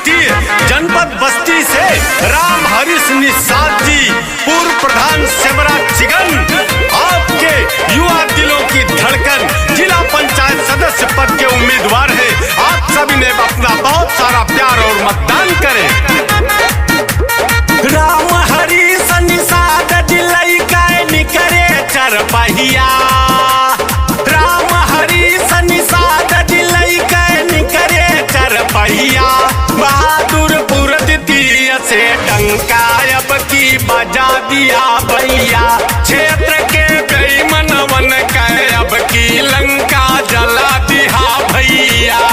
द्वितीय जनपद बस्ती से राम हरीश निषाद जी, पूर्व प्रधान सेवरा चिगन, आपके युवा दिलों की धड़कन, जिला पंचायत सदस्य पद के उम्मीदवार है। आप सभी ने अपना बहुत सारा प्यार और मतदान करें। राम हरीश निषाद दिलाई का निकरे चरपहिया, राम हरीश निषाद दिलाई का निकरे चरपहिया, बहादुरपुर द्वितीय से डंका अब की बजा दिया भैया, क्षेत्र के बेईमानवन का अब की लंका जला दिया भैया।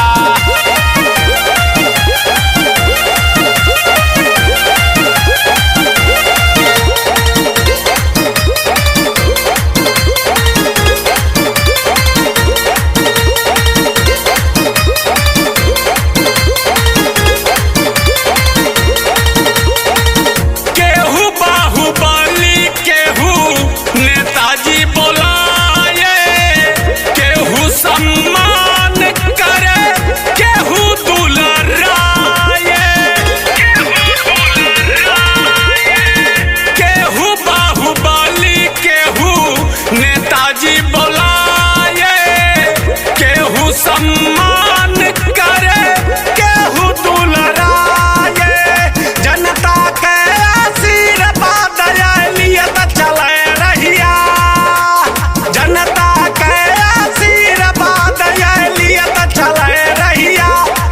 सम्मान करे केहू दुलराए, जनता के आशीर्वाद लियत चले रहिया, जनता के आशीर्वाद लियत चले रहिया,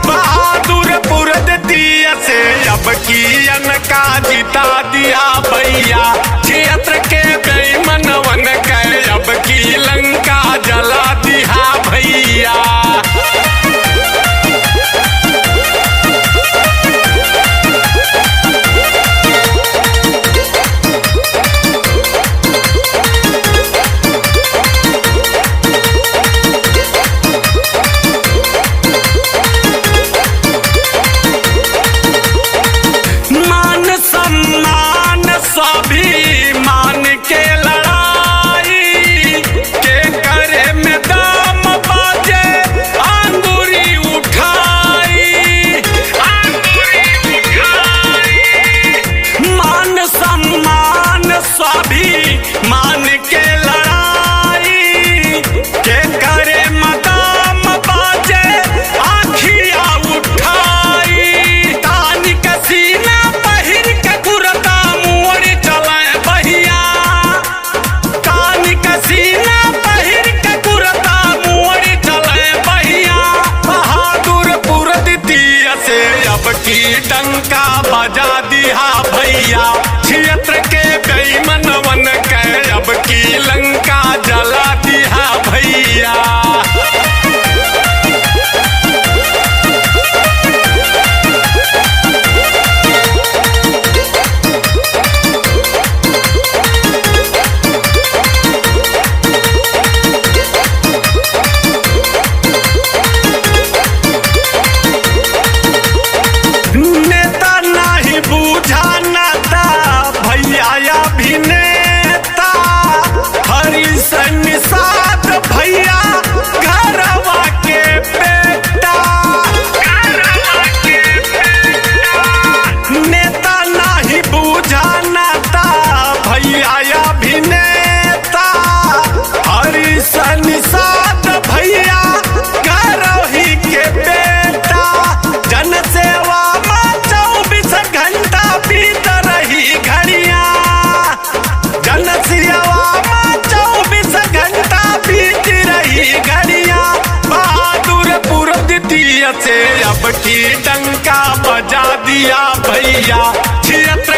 बहादुरपुर द्वितीय से अब की अनका जिता दिया भैया, क्षेत्र के बेईमानवन के अब की लंका जला दिया भैया। मान सम्मान सभी मान के लड़ाई के करे में दाम बाजे अंगूरी उठाई, मान सम्मान सभी मान के लड़ाई के करे में दाम बाजे आखिया उठाई, तानी के सीना पहिर के गुरता मोड़ चले बहिया, तानी के सीना पहिर के गुरता मोड़ चले बहिया, बहादुरपुर द्वितीय से अब की डंका बजा दिया भैया, क्षेत्र के बेईमानवन के अब की लंका जला दिया भैया। नेता नहीं बूझा नाता भैया अभिनेता, हरीश निषाद भैया घरवा के बेटा, नेता नहीं बूझा नाता भैया अभिनेता, हरीश निषाद भैया घरही के बेटा, जनसेवा में 24 घंटा बीत रही घड़िया, जनसेवा में 24 घंटा बीत रही घड़िया, बहादुरपुर द्वितीय से अब की डंका बजा दिया भैया, क्षेत्र